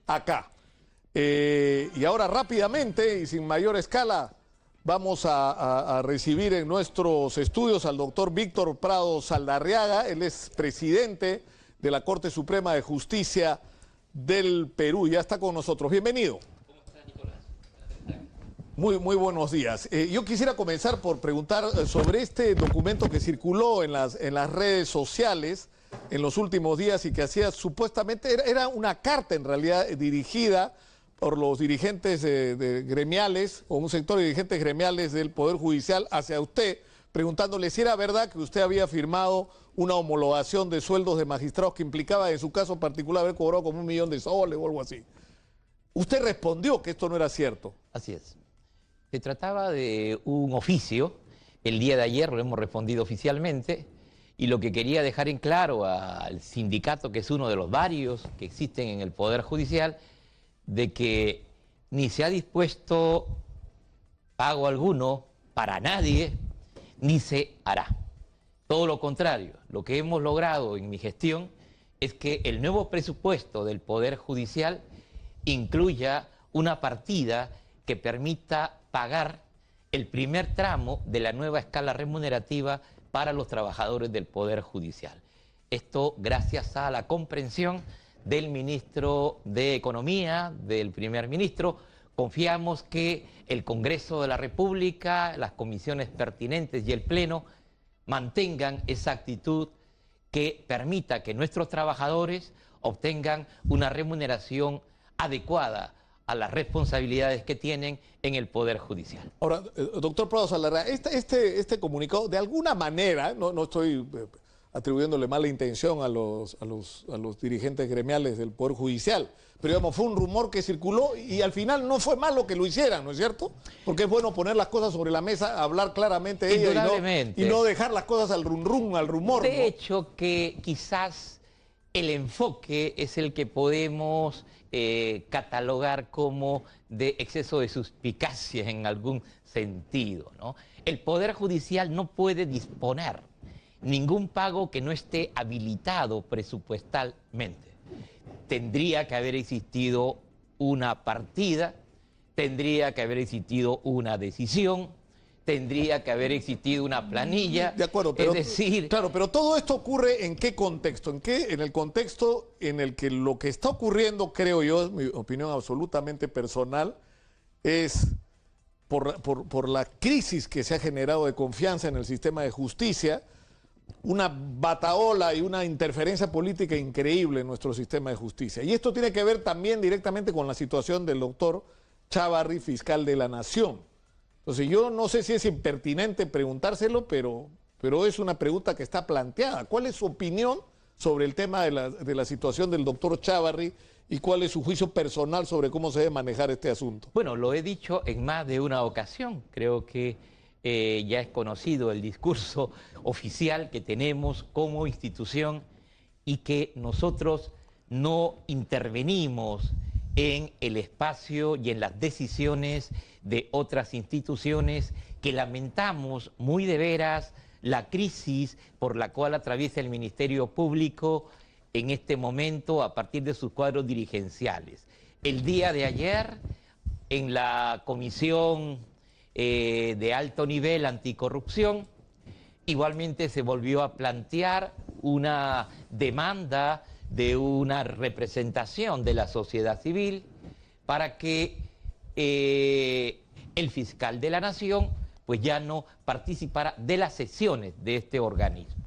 acá. Y ahora rápidamente y sin mayor escala vamos a recibir en nuestros estudios al doctor Víctor Prado Saldarriaga. Él es presidente de la Corte Suprema de Justicia del Perú. Ya está con nosotros. Bienvenido. ¿Cómo está, Nicolás? Muy buenos días. Yo quisiera comenzar por preguntar sobre este documento que circuló en las redes sociales en los últimos días y que hacía supuestamente, era una carta en realidad dirigida por los dirigentes gremiales o un sector de dirigentes gremiales del Poder Judicial hacia usted, preguntándole si era verdad que usted había firmado una homologación de sueldos de magistrados que implicaba en su caso particular haber cobrado como 1 millón de soles o algo así. Usted respondió que esto no era cierto. Así es. Se trataba de un oficio. El día de ayer lo hemos respondido oficialmente y lo que quería dejar en claro al sindicato, que es uno de los varios que existen en el Poder Judicial, de que ni se ha dispuesto pago alguno para nadie, ni se hará. Todo lo contrario, lo que hemos logrado en mi gestión es que el nuevo presupuesto del Poder Judicial incluya una partida que permita pagar el primer tramo de la nueva escala remunerativa para los trabajadores del Poder Judicial. Esto gracias a la comprensión del ministro de Economía, del primer ministro. Confiamos que el Congreso de la República, las comisiones pertinentes y el Pleno mantengan esa actitud que permita que nuestros trabajadores obtengan una remuneración adecuada a las responsabilidades que tienen en el Poder Judicial. Ahora, doctor Prado Saldarriaga, este comunicado, de alguna manera, no estoy atribuyéndole mala intención a los dirigentes gremiales del Poder Judicial, pero digamos, fue un rumor que circuló y al final no fue malo que lo hicieran, ¿no es cierto? Porque es bueno poner las cosas sobre la mesa, hablar claramente de ellas y no dejar las cosas al al rumor. De hecho, que quizás el enfoque es el que podemos catalogar como de exceso de suspicacia en algún sentido, ¿no? El Poder Judicial no puede disponer ningún pago que no esté habilitado presupuestalmente. Tendría que haber existido una partida, tendría que haber existido una decisión, tendría que haber existido una planilla. De acuerdo, pero, es decir, claro, pero todo esto ocurre ¿en qué contexto? En el contexto en el que lo que está ocurriendo, creo yo, es mi opinión absolutamente personal, es por la crisis que se ha generado de confianza en el sistema de justicia, una batahola y una interferencia política increíble en nuestro sistema de justicia. Y esto tiene que ver también directamente con la situación del doctor Chávarri, fiscal de la Nación. Entonces yo no sé si es impertinente preguntárselo, pero es una pregunta que está planteada. ¿Cuál es su opinión sobre el tema de la situación del doctor Chávarri y cuál es su juicio personal sobre cómo se debe manejar este asunto? Bueno, lo he dicho en más de una ocasión. Creo que ya es conocido el discurso oficial que tenemos como institución y que nosotros no intervenimos en el espacio y en las decisiones de otras instituciones, que lamentamos muy de veras la crisis por la cual atraviesa el Ministerio Público en este momento a partir de sus cuadros dirigenciales. El día de ayer, en la Comisión de Alto Nivel Anticorrupción, igualmente se volvió a plantear una demanda de una representación de la sociedad civil para que el fiscal de la Nación pues ya no participara de las sesiones de este organismo.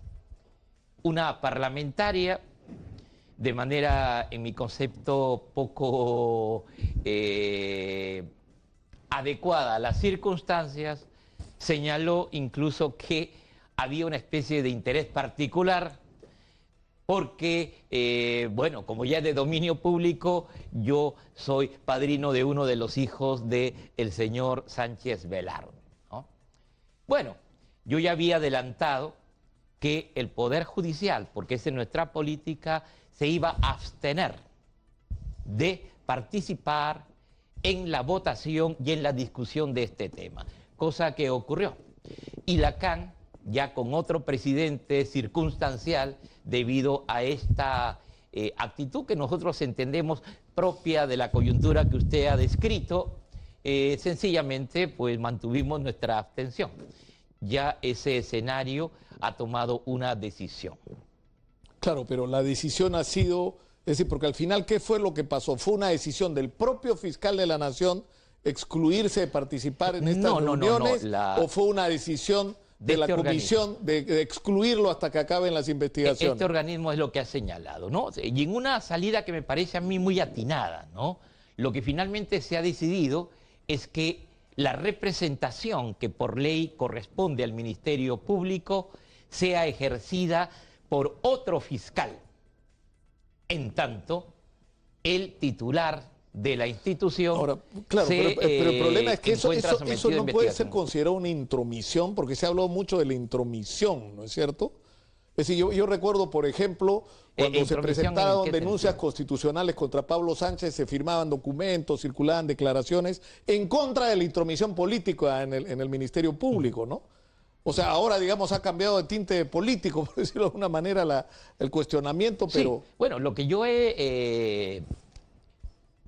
Una parlamentaria, de manera, en mi concepto, poco adecuada a las circunstancias, señaló incluso que había una especie de interés particular porque, bueno, como ya es de dominio público, yo soy padrino de uno de los hijos del señor Sánchez Velarde, ¿no? Bueno, yo ya había adelantado que el Poder Judicial, porque esa es nuestra política, se iba a abstener de participar en la votación y en la discusión de este tema, cosa que ocurrió. Y la CAN, ya con otro presidente circunstancial, debido a esta actitud que nosotros entendemos propia de la coyuntura que usted ha descrito, sencillamente pues mantuvimos nuestra abstención. Ya ese escenario ha tomado una decisión. Claro, pero la decisión ha sido, es decir, porque al final, ¿qué fue lo que pasó? ¿Fue una decisión del propio fiscal de la Nación excluirse de participar en estas reuniones? ¿O fue una decisión de la comisión de excluirlo hasta que acaben las investigaciones? Este organismo es lo que ha señalado, ¿no? Y en una salida que me parece a mí muy atinada, ¿no? Lo que finalmente se ha decidido es que la representación que por ley corresponde al Ministerio Público sea ejercida por otro fiscal, en tanto el titular de la institución. Ahora, claro, pero el problema es que eso no puede ser considerado una intromisión, porque se ha hablado mucho de la intromisión, ¿no es cierto? Es decir, yo recuerdo, por ejemplo, cuando se presentaron denuncias constitucionales contra Pablo Sánchez, se firmaban documentos, circulaban declaraciones en contra de la intromisión política en el Ministerio Público, ¿no? O sea, ahora, digamos, ha cambiado de tinte político, por decirlo de alguna manera, el cuestionamiento, pero... Sí, bueno, lo que yo he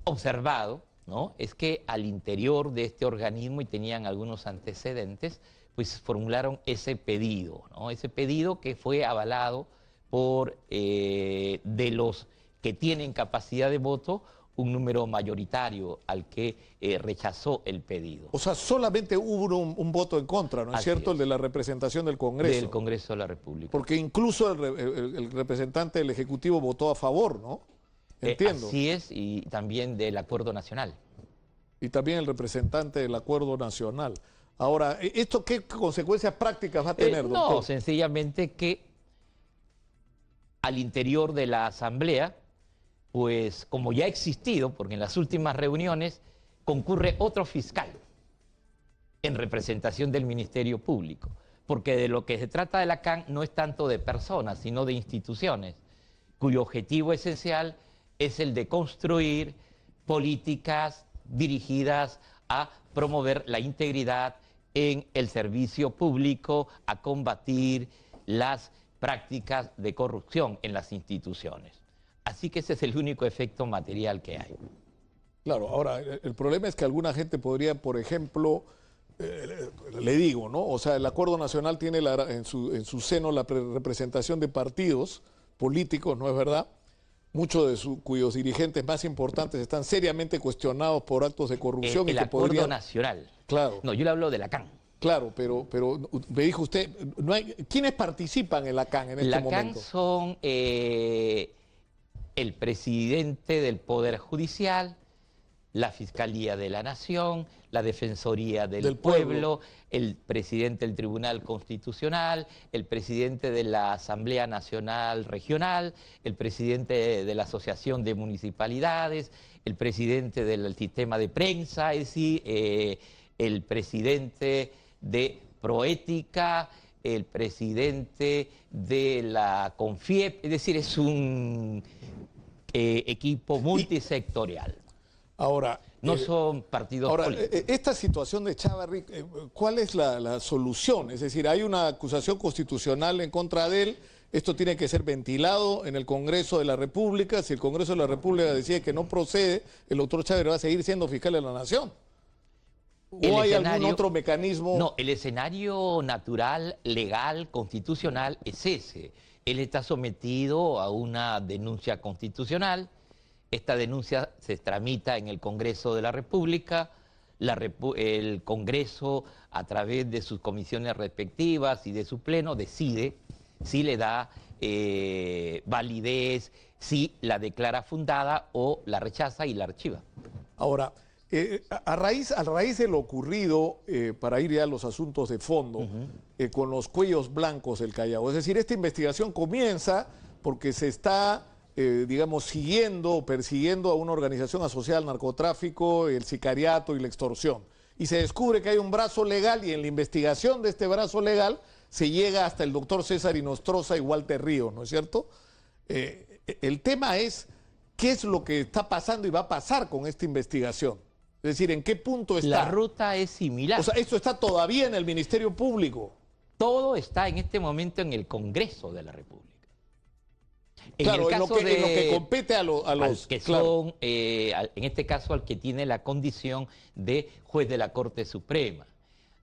observado, ¿no?, es que al interior de este organismo, y tenían algunos antecedentes, pues formularon ese pedido, ¿no? Ese pedido que fue avalado por, de los que tienen capacidad de voto, un número mayoritario al que rechazó el pedido. O sea, solamente hubo un voto en contra, ¿no es cierto? El de la representación del Congreso. Del Congreso de la República. Porque incluso el representante del Ejecutivo votó a favor, ¿no? Entiendo. Así es, y también del Acuerdo Nacional. Y también el representante del Acuerdo Nacional. Ahora, ¿esto qué consecuencias prácticas va a tener, doctor? No, sencillamente que al interior de la Asamblea, pues como ya ha existido, porque en las últimas reuniones concurre otro fiscal en representación del Ministerio Público, porque de lo que se trata de la CAN no es tanto de personas, sino de instituciones, cuyo objetivo esencial es el de construir políticas dirigidas a promover la integridad en el servicio público, a combatir las prácticas de corrupción en las instituciones. Así que ese es el único efecto material que hay. Claro, ahora, el problema es que alguna gente podría, por ejemplo, le digo, ¿no? O sea, el Acuerdo Nacional tiene en su seno la representación de partidos políticos, ¿no es verdad? Muchos de cuyos dirigentes más importantes están seriamente cuestionados por actos de corrupción. El Acuerdo Nacional. Claro. No, yo le hablo de la CAN. Claro, pero me dijo usted, ¿quiénes participan en la CAN en este momento? La CAN son el presidente del Poder Judicial, la Fiscalía de la Nación, la Defensoría del Pueblo, el presidente del Tribunal Constitucional, el presidente de la Asamblea Nacional Regional, el presidente de la Asociación de Municipalidades, el presidente del sistema de prensa, es decir, el presidente de Proética, el presidente de la CONFIEP, es decir, es un equipo multisectorial. Ahora, no son partidos políticos. Esta situación de Chávarri, ¿cuál es la solución? Es decir, hay una acusación constitucional en contra de él, esto tiene que ser ventilado en el Congreso de la República. Si el Congreso de la República decide que no procede, el doctor Chávarri va a seguir siendo fiscal de la Nación. ¿O hay algún otro mecanismo? No, el escenario natural, legal, constitucional es ese. Él está sometido a una denuncia constitucional. Esta denuncia se tramita en el Congreso de la República. El Congreso, a través de sus comisiones respectivas y de su pleno, decide si le da validez, si la declara fundada o la rechaza y la archiva. Ahora, a raíz de lo ocurrido, para ir ya a los asuntos de fondo, con los cuellos blancos del Callao, es decir, esta investigación comienza porque se está, digamos, persiguiendo a una organización asociada al narcotráfico, el sicariato y la extorsión. Y se descubre que hay un brazo legal y en la investigación de este brazo legal se llega hasta el doctor César Inostroza y Walter Ríos, ¿no es cierto? El tema es qué es lo que está pasando y va a pasar con esta investigación. Es decir, ¿en qué punto está? La ruta es similar. O sea, esto está todavía en el Ministerio Público. Todo está en este momento en el Congreso de la República. Claro, en lo que compete a los... que claro. son, en este caso, al que tiene la condición de juez de la Corte Suprema.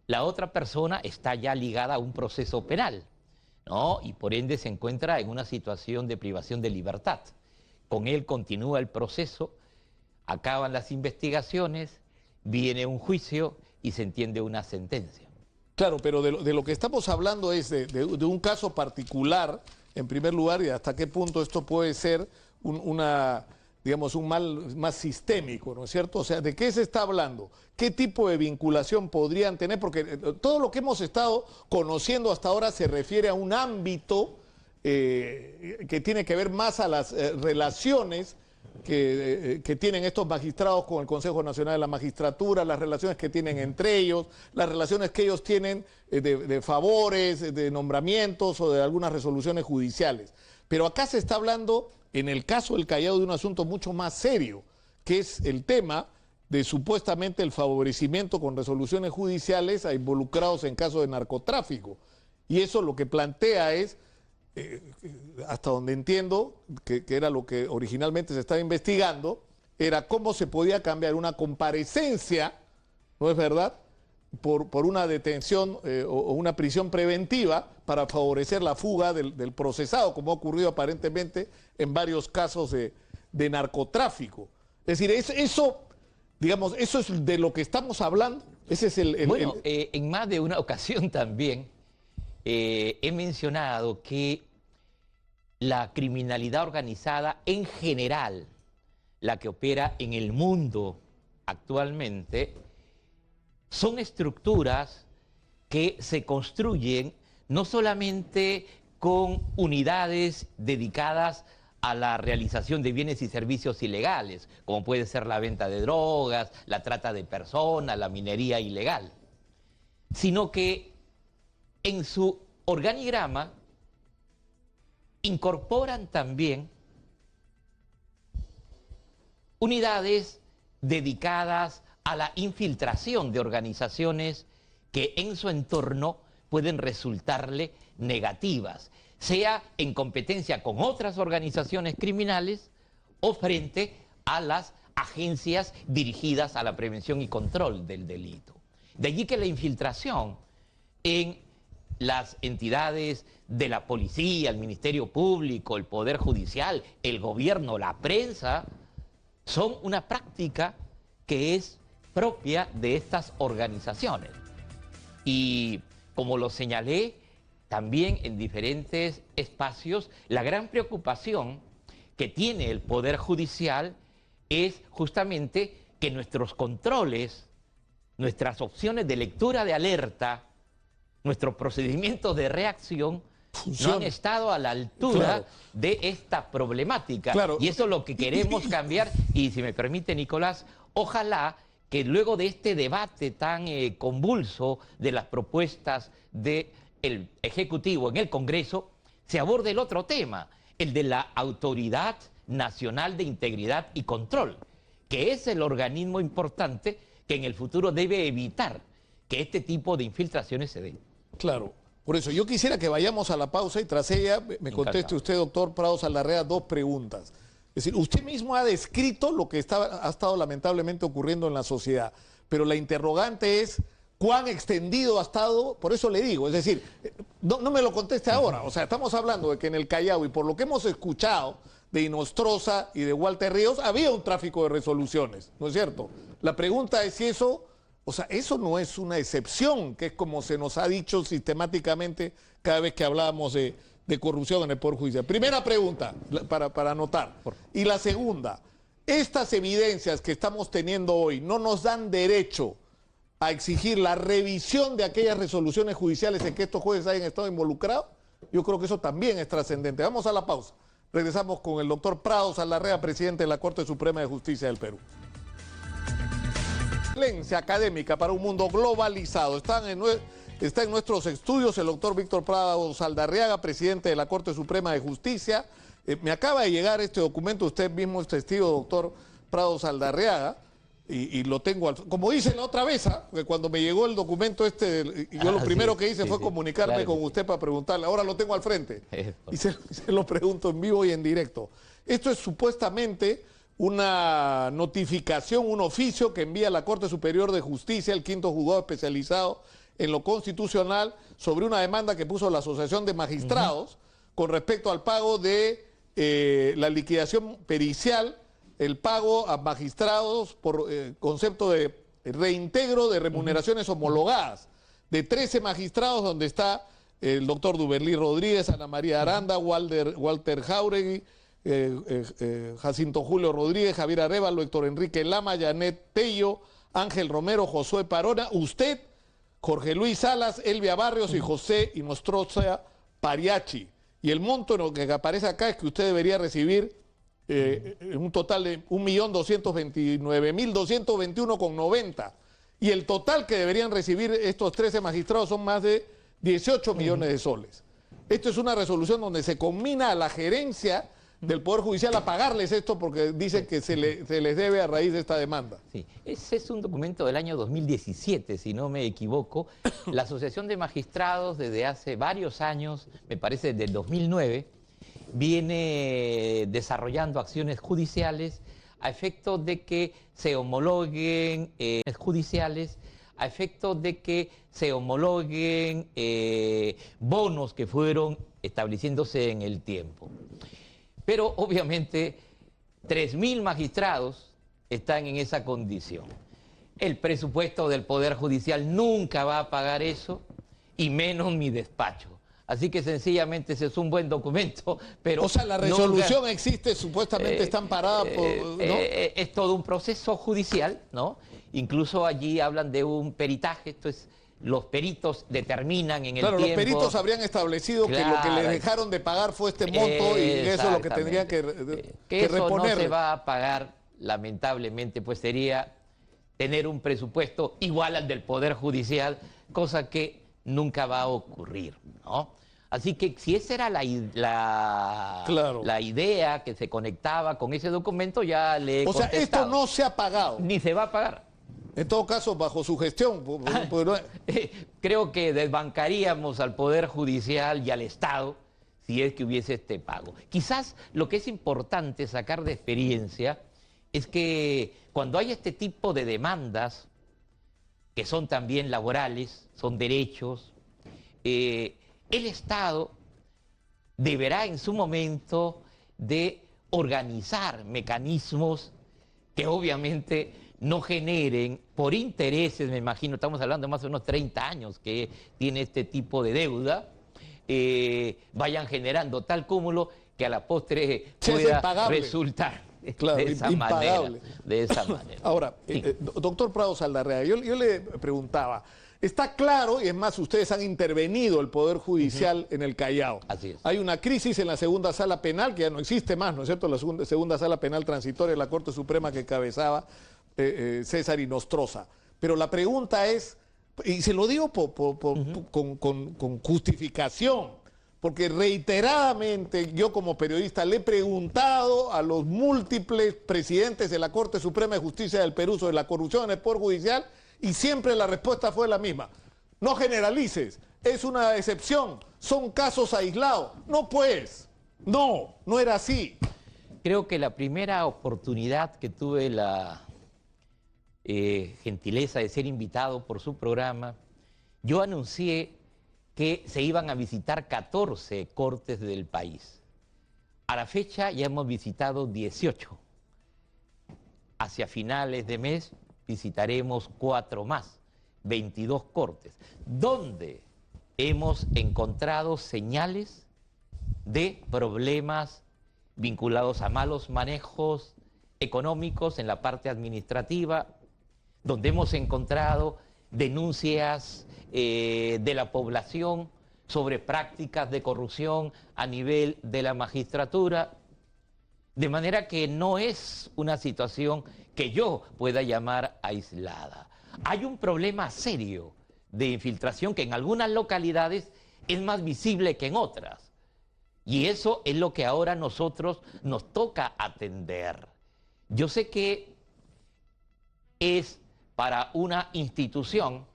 La otra persona está ya ligada a un proceso penal, ¿no? Y por ende se encuentra en una situación de privación de libertad. Con él continúa el proceso, acaban las investigaciones, viene un juicio y se entiende una sentencia. Claro, pero de lo que estamos hablando es de un caso particular, en primer lugar, y hasta qué punto esto puede ser digamos, un mal más sistémico, ¿no es cierto? O sea, ¿de qué se está hablando? ¿Qué tipo de vinculación podrían tener? Porque todo lo que hemos estado conociendo hasta ahora se refiere a un ámbito que tiene que ver más a las relaciones que tienen estos magistrados con el Consejo Nacional de la Magistratura, las relaciones que tienen entre ellos, las relaciones que ellos tienen de favores, de nombramientos o de algunas resoluciones judiciales. Pero acá se está hablando, en el caso del Callao, de un asunto mucho más serio, que es el tema de supuestamente el favorecimiento con resoluciones judiciales a involucrados en casos de narcotráfico. Y eso lo que plantea es, hasta donde entiendo, que era lo que originalmente se estaba investigando, era cómo se podía cambiar una comparecencia, ¿no es verdad?, por una detención o una prisión preventiva para favorecer la fuga del procesado, como ha ocurrido aparentemente en varios casos de narcotráfico. Es decir, eso, digamos, eso es de lo que estamos hablando. Ese es Bueno, en más de una ocasión también he mencionado que la criminalidad organizada en general, la que opera en el mundo actualmente, son estructuras que se construyen no solamente con unidades dedicadas a la realización de bienes y servicios ilegales, como puede ser la venta de drogas, la trata de personas, la minería ilegal, sino que en su organigrama incorporan también unidades dedicadas a la infiltración de organizaciones que en su entorno pueden resultarle negativas, sea en competencia con otras organizaciones criminales o frente a las agencias dirigidas a la prevención y control del delito. De allí que la infiltración en las entidades de la policía, el Ministerio Público, el Poder Judicial, el gobierno, la prensa, son una práctica que es propia de estas organizaciones. Y como lo señalé también en diferentes espacios, la gran preocupación que tiene el Poder Judicial es justamente que nuestros controles, nuestras opciones de lectura de alerta, nuestros procedimientos de reacción no han estado a la altura de esta problemática. Y eso es lo que queremos cambiar. Y si me permite, Nicolás, ojalá que luego de este debate tan convulso de las propuestas del Ejecutivo en el Congreso, se aborde el otro tema, el de la Autoridad Nacional de Integridad y Control, que es el organismo importante que en el futuro debe evitar que este tipo de infiltraciones se den. Claro, por eso yo quisiera que vayamos a la pausa y tras ella me conteste usted, doctor Prados Saldarriaga, dos preguntas. Es decir, usted mismo ha descrito lo que ha estado lamentablemente ocurriendo en la sociedad, pero la interrogante es cuán extendido ha estado, por eso le digo, es decir, no me lo conteste ahora, o sea, estamos hablando de que en el Callao, y por lo que hemos escuchado de Inostroza y de Walter Ríos, había un tráfico de resoluciones, ¿no es cierto? La pregunta es si eso, o sea, eso no es una excepción, que es como se nos ha dicho sistemáticamente cada vez que hablábamos de corrupción en el Poder Judicial. Primera pregunta, para anotar. Y la segunda, estas evidencias que estamos teniendo hoy no nos dan derecho a exigir la revisión de aquellas resoluciones judiciales en que estos jueces hayan estado involucrados. Yo creo que eso también es trascendente. Vamos a la pausa. Regresamos con el doctor Prados Saldarriaga, presidente de la Corte Suprema de Justicia del Perú. Excelencia académica para un mundo globalizado. Está en nuestros estudios el doctor Víctor Prados Saldarriaga, presidente de la Corte Suprema de Justicia. Me acaba de llegar este documento, usted mismo es testigo, doctor Prados Saldarriaga, y lo tengo, como hice la otra vez, que cuando me llegó el documento yo lo primero que hice fue comunicarme claro con usted para preguntarle, ahora lo tengo al frente, y se lo pregunto en vivo y en directo. Esto es supuestamente una notificación, un oficio que envía la Corte Superior de Justicia, el quinto juzgado especializado en lo constitucional, sobre una demanda que puso la Asociación de Magistrados con respecto al pago de la liquidación pericial, el pago a magistrados por concepto de reintegro de remuneraciones homologadas, de 13 magistrados donde está el doctor Duberlí Rodríguez, Ana María Aranda, Walter Jáuregui, Jacinto Julio Rodríguez, Javier Arévalo, Héctor Enrique Lama, Janet Tello, Ángel Romero, Josué Parona, usted, Jorge Luis Salas, Elvia Barrios y José Inostroza Pariachi. Y el monto en lo que aparece acá es que usted debería recibir un total de 1.229.221,90. Y el total que deberían recibir estos 13 magistrados son más de 18 millones de soles. Esto es una resolución donde se combina a la gerencia del Poder Judicial a pagarles esto porque dicen que se les debe a raíz de esta demanda. Sí, ese es un documento del año 2017, si no me equivoco. La Asociación de Magistrados desde hace varios años, me parece desde el 2009, viene desarrollando acciones judiciales a efecto de que se homologuen judiciales, a efecto de que se homologuen bonos que fueron estableciéndose en el tiempo. Pero obviamente 3.000 magistrados están en esa condición. El presupuesto del Poder Judicial nunca va a pagar eso, y menos mi despacho. Así que sencillamente ese es un buen documento, pero... O sea, la resolución nunca existe, supuestamente está amparada por... ¿no? Es todo un proceso judicial, ¿no? Incluso allí hablan de un peritaje, esto es... Los peritos determinan en el tiempo... Claro, los peritos habrían establecido que lo que les dejaron de pagar fue este monto y eso es lo que tendrían que eso reponer. No se va a pagar, lamentablemente, pues sería tener un presupuesto igual al del Poder Judicial, cosa que nunca va a ocurrir, ¿no? Así que si esa era la idea que se conectaba con ese documento, ya le he contestado. O sea, esto no se ha pagado. Ni se va a pagar. En todo caso, bajo su gestión. Creo que desbancaríamos al Poder Judicial y al Estado si es que hubiese este pago. Quizás lo que es importante sacar de experiencia es que cuando hay este tipo de demandas, que son también laborales, son derechos, el Estado deberá en su momento de organizar mecanismos que obviamente no generen por intereses, me imagino, estamos hablando de más o menos 30 años que tiene este tipo de deuda, vayan generando tal cúmulo que a la postre pueda resultar de esa manera. Ahora, sí. Doctor Prado Saldarrea, yo le preguntaba, está claro, y es más, ustedes han intervenido el Poder Judicial en el Callao. Así es. Hay una crisis en la segunda sala penal, que ya no existe más, ¿no es cierto? La segunda sala penal transitoria de la Corte Suprema que encabezaba César Inostroza. Pero la pregunta es, y se lo digo con justificación, porque reiteradamente yo como periodista le he preguntado a los múltiples presidentes de la Corte Suprema de Justicia del Perú sobre la corrupción en el Poder Judicial y siempre la respuesta fue la misma. No generalices, es una excepción, son casos aislados. No pues, no era así. Creo que la primera oportunidad que tuve la gentileza de ser invitado por su programa, yo anuncié que se iban a visitar 14 cortes del país. A la fecha ya hemos visitado 18. Hacia finales de mes visitaremos 4 más, 22 cortes, donde hemos encontrado señales de problemas vinculados a malos manejos económicos en la parte administrativa, donde hemos encontrado denuncias de la población sobre prácticas de corrupción a nivel de la magistratura, de manera que no es una situación que yo pueda llamar aislada. Hay un problema serio de infiltración que en algunas localidades es más visible que en otras, y eso es lo que ahora nosotros nos toca atender. Yo sé que es para una institución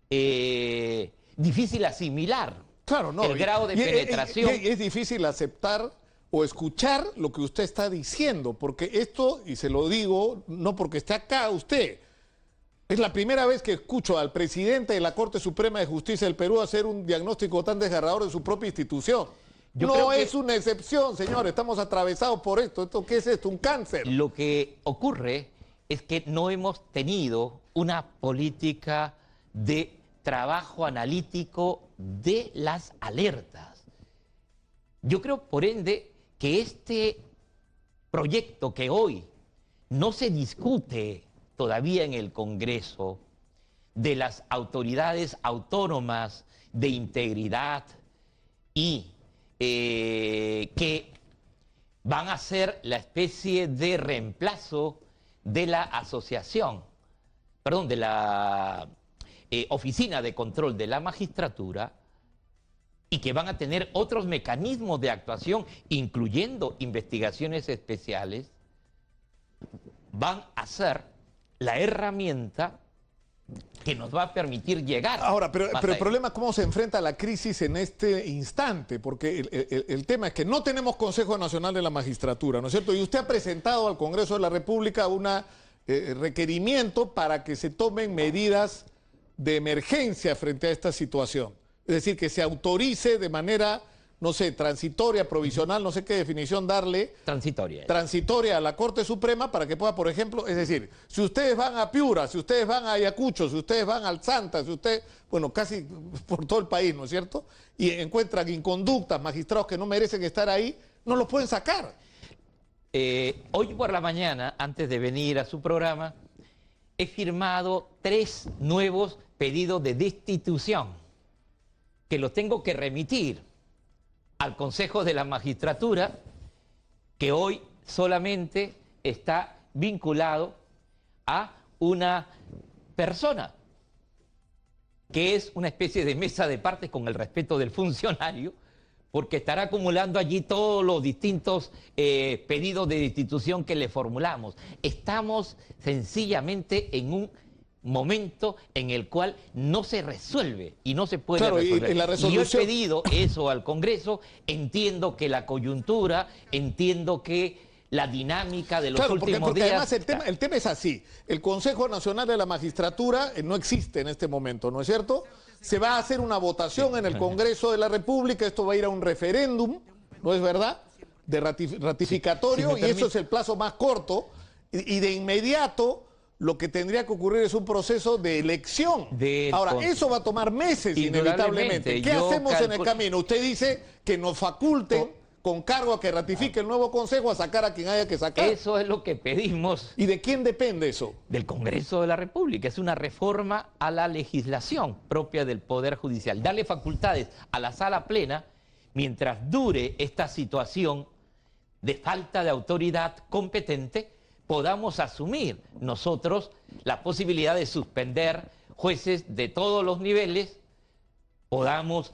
difícil asimilar Claro, no. el grado de penetración. Es difícil aceptar o escuchar lo que usted está diciendo, porque esto, y se lo digo, no porque esté acá usted, es la primera vez que escucho al presidente de la Corte Suprema de Justicia del Perú hacer un diagnóstico tan desgarrador de su propia institución. No es una excepción, señor, estamos atravesados por esto. ¿Qué es esto? ¿Un cáncer? Lo que ocurre es que no hemos tenido una política de trabajo analítico de las alertas. Yo creo, por ende, que este proyecto que hoy no se discute todavía en el Congreso, de las autoridades autónomas de integridad y que van a ser la especie de reemplazo de la asociación, perdón, de la Oficina de Control de la Magistratura, y que van a tener otros mecanismos de actuación, incluyendo investigaciones especiales, van a ser la herramienta que nos va a permitir llegar. Ahora, pero el problema es cómo se enfrenta la crisis en este instante, porque el tema es que no tenemos Consejo Nacional de la Magistratura, ¿no es cierto? Y usted ha presentado al Congreso de la República un requerimiento para que se tomen medidas de emergencia frente a esta situación. Es decir, que se autorice de manera, no sé, transitoria, provisional, no sé qué definición darle. Transitoria a la Corte Suprema para que pueda, por ejemplo, es decir, si ustedes van a Piura, si ustedes van a Ayacucho, si ustedes van al Santa, si ustedes, bueno, casi por todo el país, ¿no es cierto? Y encuentran inconductas, magistrados que no merecen estar ahí, no los pueden sacar. Hoy por la mañana, antes de venir a su programa, he firmado 3 nuevos pedidos de destitución que los tengo que remitir al Consejo de la Magistratura, que hoy solamente está vinculado a una persona, que es una especie de mesa de partes con el respeto del funcionario, porque estará acumulando allí todos los distintos pedidos de destitución que le formulamos. Estamos sencillamente en un momento en el cual no se resuelve y no se puede resolver. Y la resolución... Y yo he pedido eso al Congreso, entiendo que la coyuntura, entiendo que la dinámica de los últimos días... Además el tema es así, el Consejo Nacional de la Magistratura no existe en este momento, ¿no es cierto? Se va a hacer una votación en el Congreso de la República, esto va a ir a un referéndum, ¿no es verdad?, de ratificatorio, y eso es el plazo más corto, y de inmediato lo que tendría que ocurrir es un proceso de elección. Ahora, eso va a tomar meses inevitablemente. ¿Qué hacemos en el camino? Usted dice que nos faculten con cargo a que ratifique el nuevo Consejo a sacar a quien haya que sacar. Eso es lo que pedimos. ¿Y de quién depende eso? Del Congreso de la República. Es una reforma a la legislación propia del Poder Judicial. Darle facultades a la Sala Plena mientras dure esta situación de falta de autoridad competente, podamos asumir nosotros la posibilidad de suspender jueces de todos los niveles, podamos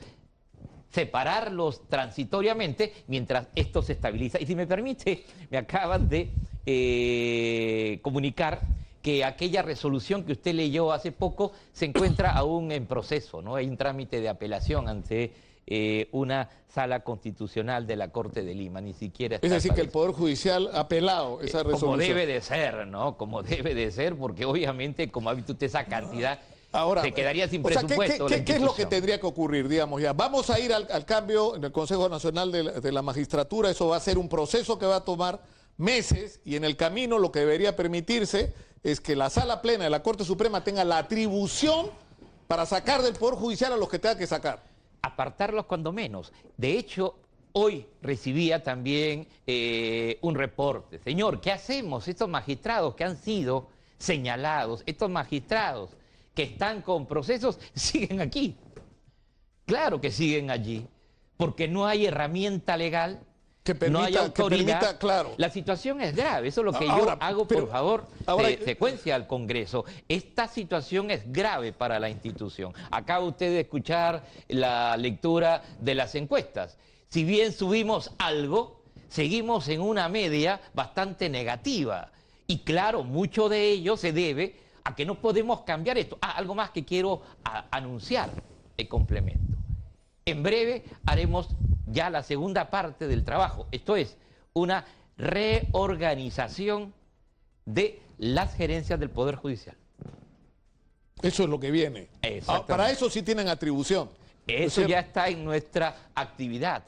separarlos transitoriamente mientras esto se estabiliza. Y si me permite, me acaban de comunicar que aquella resolución que usted leyó hace poco se encuentra aún en proceso, ¿no? Hay un trámite de apelación ante una sala constitucional de la Corte de Lima, ni siquiera está. Es decir, que el Poder Judicial ha apelado esa resolución. Como debe de ser, ¿no? Como debe de ser, porque obviamente, como ha visto usted esa cantidad, ahora, se quedaría sin presupuesto. ¿Qué es lo que tendría que ocurrir, digamos ya? Vamos a ir al cambio en el Consejo Nacional de la Magistratura, eso va a ser un proceso que va a tomar meses, y en el camino lo que debería permitirse es que la Sala Plena de la Corte Suprema tenga la atribución para sacar del Poder Judicial a los que tenga que sacar. Apartarlos cuando menos. De hecho, hoy recibía también un reporte. Señor, ¿qué hacemos? Estos magistrados que han sido señalados, estos magistrados que están con procesos, siguen aquí. Claro que siguen allí, porque no hay herramienta legal, que permita, no hay autoridad. Claro. La situación es grave, eso es lo que yo hago, por favor, secuencia al Congreso. Esta situación es grave para la institución. Acaba usted de escuchar la lectura de las encuestas. Si bien subimos algo, seguimos en una media bastante negativa. Y claro, mucho de ello se debe a que no podemos cambiar esto. Algo más que quiero anunciar, el complemento. En breve haremos ya la segunda parte del trabajo, esto es, una reorganización de las gerencias del Poder Judicial. Eso es lo que viene. Para eso sí tienen atribución. Eso ya está en nuestra actividad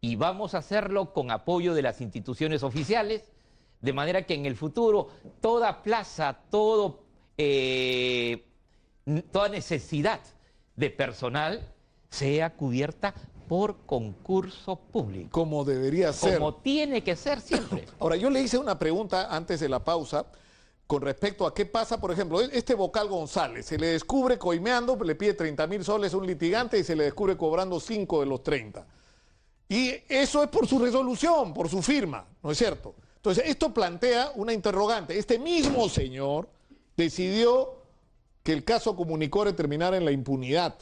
y vamos a hacerlo con apoyo de las instituciones oficiales, de manera que en el futuro toda plaza, toda necesidad de personal sea cubierta por concurso público. Como debería ser. Como tiene que ser siempre. Ahora, yo le hice una pregunta antes de la pausa con respecto a qué pasa, por ejemplo, este vocal González, se le descubre coimeando, le pide 30.000 soles a un litigante y se le descubre cobrando 5 de los 30. Y eso es por su resolución, por su firma, ¿no es cierto? Entonces, esto plantea una interrogante. Este mismo señor decidió que el caso Comunicore terminara en la impunidad.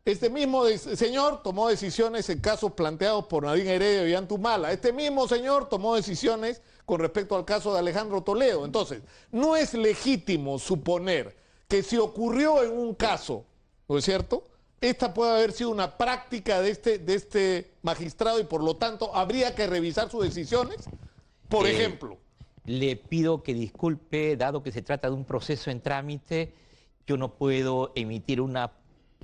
Este mismo señor tomó decisiones en casos planteados por Nadine Heredia y Antumala. Este mismo señor tomó decisiones con respecto al caso de Alejandro Toledo. Entonces, no es legítimo suponer que si ocurrió en un caso, ¿no es cierto?, esta puede haber sido una práctica de este magistrado y por lo tanto habría que revisar sus decisiones. Por ejemplo. Le pido que disculpe, dado que se trata de un proceso en trámite, yo no puedo emitir una...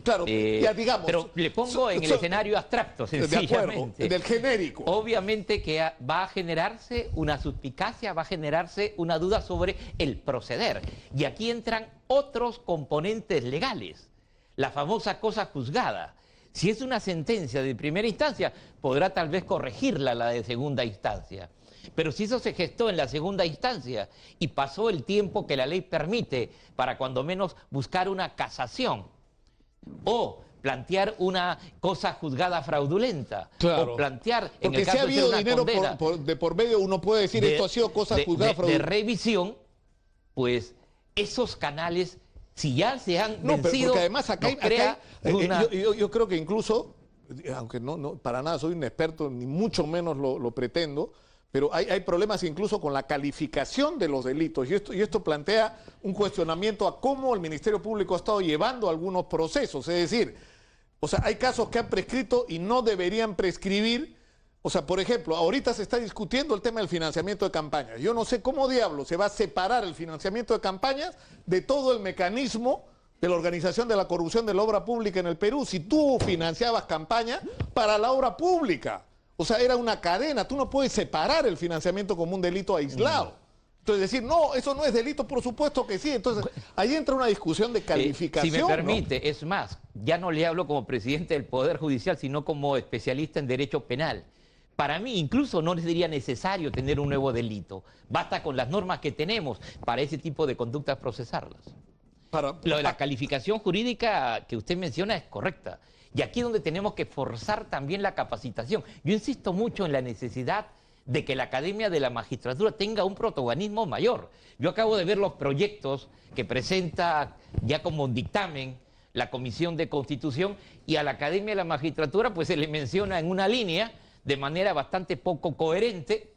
Claro, ya digamos... Pero le pongo en el escenario abstracto, sencillamente. De acuerdo, del genérico. Obviamente que va a generarse una suspicacia, va a generarse una duda sobre el proceder. Y aquí entran otros componentes legales. La famosa cosa juzgada. Si es una sentencia de primera instancia, podrá tal vez corregirla la de segunda instancia. Pero si eso se gestó en la segunda instancia y pasó el tiempo que la ley permite para cuando menos buscar una casación o plantear una cosa juzgada fraudulenta, claro, o plantear, en el caso de ser una dinero condena, de por medio, uno puede decir esto ha sido cosa juzgada fraudulenta. De revisión, pues esos canales, si ya se han vencido, porque además acá yo creo que incluso, aunque no para nada soy un experto, ni mucho menos lo pretendo, pero hay problemas incluso con la calificación de los delitos y esto plantea un cuestionamiento a cómo el Ministerio Público ha estado llevando algunos procesos. Es decir, o sea, hay casos que han prescrito y no deberían prescribir. O sea, por ejemplo, ahorita se está discutiendo el tema del financiamiento de campañas. Yo no sé cómo diablos se va a separar el financiamiento de campañas de todo el mecanismo de la organización de la corrupción de la obra pública en el Perú. Si tú financiabas campaña para la obra pública, o sea, era una cadena. Tú no puedes separar el financiamiento como un delito aislado. Entonces decir, no, eso no es delito, por supuesto que sí. Entonces, ahí entra una discusión de calificación. Si me permite, ¿no? Es más, ya no le hablo como presidente del Poder Judicial, sino como especialista en derecho penal. Para mí, incluso no sería necesario tener un nuevo delito. Basta con las normas que tenemos para ese tipo de conductas procesarlas. Lo de la calificación jurídica que usted menciona es correcta. Y aquí es donde tenemos que forzar también la capacitación. Yo insisto mucho en la necesidad de que la Academia de la Magistratura tenga un protagonismo mayor. Yo acabo de ver los proyectos que presenta ya como un dictamen la Comisión de Constitución y a la Academia de la Magistratura pues se le menciona en una línea de manera bastante poco coherente.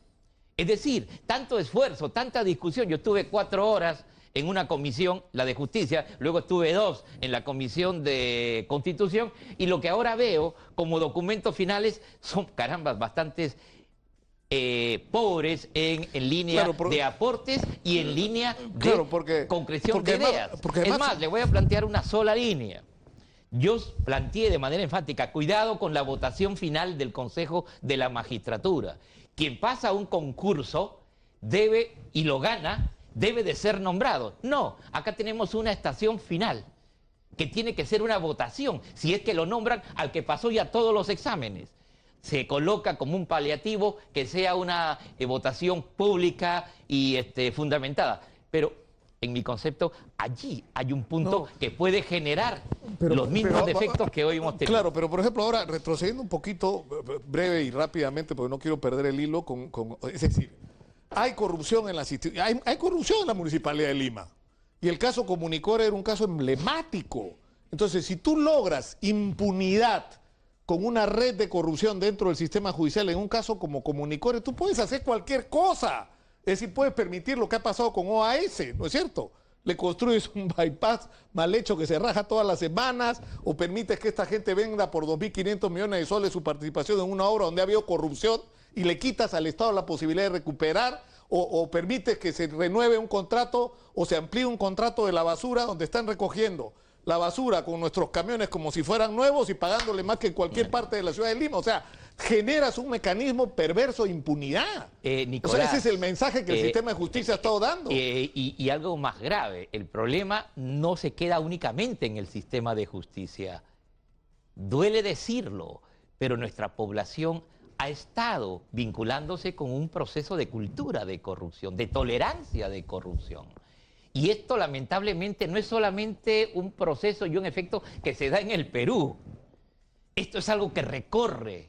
Es decir, tanto esfuerzo, tanta discusión. Yo estuve 4 horas en una comisión, la de justicia, luego estuve 2 en la comisión de Constitución, y lo que ahora veo como documentos finales son, carambas, bastantes pobres en línea de aportes y en línea de concreción de ideas. Es más, le voy a plantear una sola línea. Yo planteé de manera enfática, cuidado con la votación final del Consejo de la Magistratura. Quien pasa un concurso debe, y lo gana, debe de ser nombrado. No, acá tenemos una estación final, que tiene que ser una votación, si es que lo nombran al que pasó ya todos los exámenes. Se coloca como un paliativo que sea una votación pública y fundamentada. Pero en mi concepto, allí hay un punto que puede generar los mismos defectos que hoy hemos tenido. Claro, pero por ejemplo ahora, retrocediendo un poquito, breve y rápidamente, porque no quiero perder el hilo, es decir, hay corrupción en hay corrupción en la Municipalidad de Lima. Y el caso Comunicore era un caso emblemático. Entonces, si tú logras impunidad con una red de corrupción dentro del sistema judicial en un caso como Comunicore, tú puedes hacer cualquier cosa. Es decir, puedes permitir lo que ha pasado con OAS, ¿no es cierto? le construyes un bypass mal hecho que se raja todas las semanas, o permites que esta gente venda por 2.500 millones de soles su participación en una obra donde ha habido corrupción y le quitas al Estado la posibilidad de recuperar, o permites que se renueve un contrato o se amplíe un contrato de la basura donde están recogiendo la basura con nuestros camiones como si fueran nuevos y pagándole más que en cualquier parte de la ciudad de Lima. O sea, generas un mecanismo perverso de impunidad. Nicolás, o sea, ese es el mensaje que el sistema de justicia ha estado dando. Y algo más grave, el problema no se queda únicamente en el sistema de justicia. Duele decirlo, pero nuestra población ha estado vinculándose con un proceso de cultura de corrupción, de tolerancia de corrupción. Y esto lamentablemente no es solamente un proceso y un efecto que se da en el Perú. Esto es algo que recorre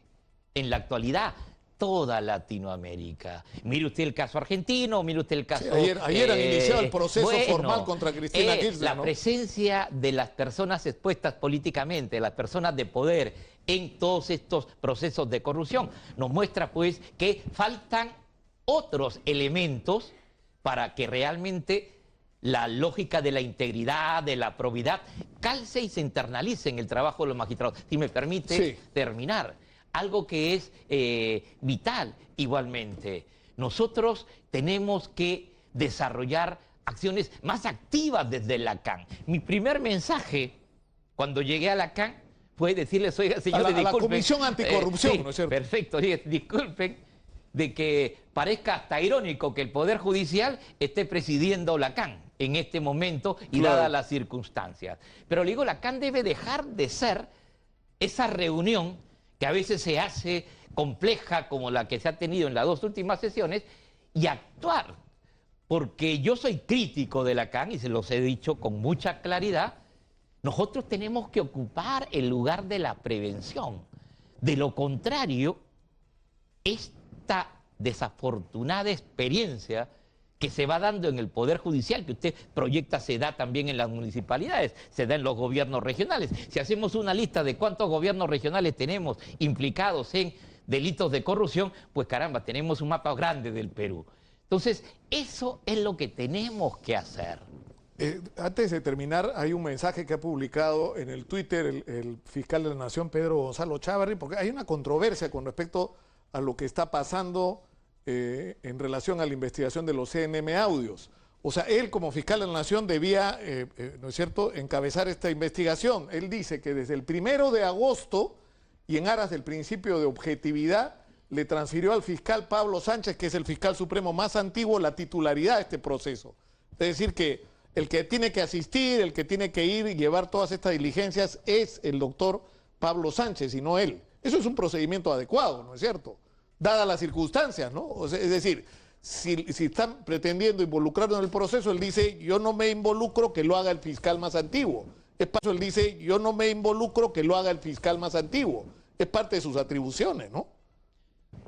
en la actualidad toda Latinoamérica. Mire usted el caso argentino, mire usted el caso... Sí, ayer han iniciado el proceso formal contra Cristina Kirchner, la ¿no? presencia de las personas expuestas políticamente, las personas de poder en todos estos procesos de corrupción, nos muestra pues que faltan otros elementos para que realmente la lógica de la integridad, de la probidad, calce y se internalice en el trabajo de los magistrados. Si me permite terminar, algo que es vital igualmente. Nosotros tenemos que desarrollar acciones más activas desde la CAN. Mi primer mensaje cuando llegué a la CAN fue decirles, oiga, señores, a la disculpen. Comisión Anticorrupción, ¿no es cierto? Perfecto, disculpen de que parezca hasta irónico que el Poder Judicial esté presidiendo la CAN en este momento y dadas las circunstancias. Pero le digo, la CAN debe dejar de ser esa reunión que a veces se hace compleja como la que se ha tenido en las dos últimas sesiones y actuar, porque yo soy crítico de la CAN y se los he dicho con mucha claridad. Nosotros tenemos que ocupar el lugar de la prevención. De lo contrario, esta desafortunada experiencia que se va dando en el Poder Judicial, que usted proyecta, se da también en las municipalidades, se da en los gobiernos regionales. Si hacemos una lista de cuántos gobiernos regionales tenemos implicados en delitos de corrupción, pues caramba, tenemos un mapa grande del Perú. Entonces, eso es lo que tenemos que hacer. Antes de terminar, hay un mensaje que ha publicado en el Twitter el fiscal de la Nación, Pedro Gonzalo Chávarri, porque hay una controversia con respecto a lo que está pasando en relación a la investigación de los CNM audios. O sea, él como fiscal de la Nación debía, ¿no es cierto?, encabezar esta investigación. Él dice que desde el 1 de agosto y en aras del principio de objetividad, le transfirió al fiscal Pablo Sánchez, que es el fiscal supremo más antiguo, la titularidad de este proceso. Es decir, que el que tiene que asistir, el que tiene que ir y llevar todas estas diligencias es el doctor Pablo Sánchez y no él. Eso es un procedimiento adecuado, ¿no es cierto?, dadas las circunstancias, ¿no? O sea, es decir, si están pretendiendo involucrarnos en el proceso, él dice, yo no me involucro, que lo haga el fiscal más antiguo. Es para eso él dice, yo no me involucro, que lo haga el fiscal más antiguo. Es parte de sus atribuciones, ¿no?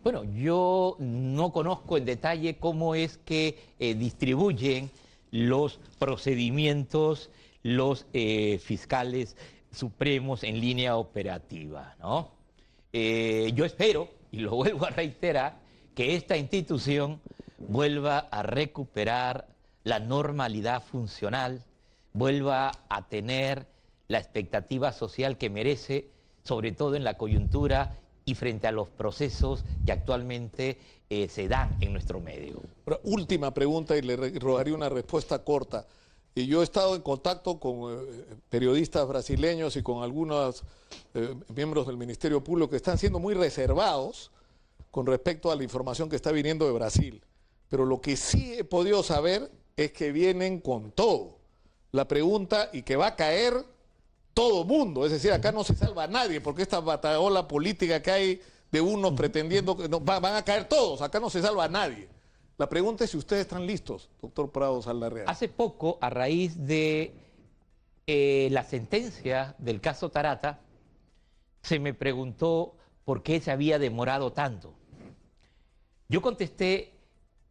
Bueno, yo no conozco en detalle cómo es que distribuyen los procedimientos los fiscales supremos en línea operativa, ¿no? Yo espero, y lo vuelvo a reiterar, que esta institución vuelva a recuperar la normalidad funcional, vuelva a tener la expectativa social que merece, sobre todo en la coyuntura y frente a los procesos que actualmente se dan en nuestro medio. Última pregunta y le rogaría una respuesta corta. Yo he estado en contacto con periodistas brasileños y con algunos miembros del Ministerio Público que están siendo muy reservados con respecto a la información que está viniendo de Brasil. Pero lo que sí he podido saber es que vienen con todo. La pregunta, y que va a caer todo mundo, es decir, acá no se salva a nadie, porque esta bataola política que hay de unos pretendiendo que no, van a caer todos, acá no se salva a nadie. La pregunta es si ustedes están listos, doctor Prado Saldarriaga. Hace poco, a raíz de la sentencia del caso Tarata, se me preguntó por qué se había demorado tanto. Yo contesté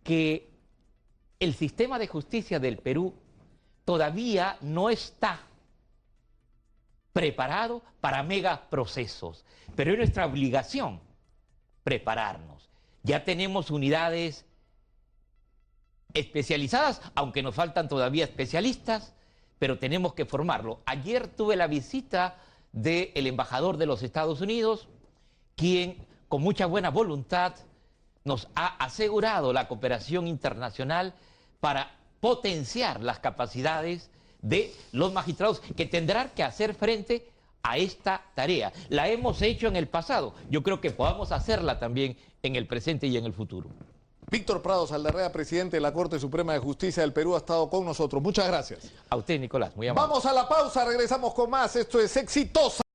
que el sistema de justicia del Perú todavía no está preparado para megaprocesos, pero es nuestra obligación prepararnos. Ya tenemos unidades especializadas, aunque nos faltan todavía especialistas, pero tenemos que formarlo. Ayer tuve la visita del embajador de los Estados Unidos, quien con mucha buena voluntad nos ha asegurado la cooperación internacional para potenciar las capacidades de los magistrados que tendrán que hacer frente a esta tarea. La hemos hecho en el pasado, yo creo que podamos hacerla también en el presente y en el futuro. Víctor Prado Saldarrea, presidente de la Corte Suprema de Justicia del Perú, ha estado con nosotros. Muchas gracias. A usted, Nicolás, muy amable. Vamos a la pausa, regresamos con más. Esto es Exitosa.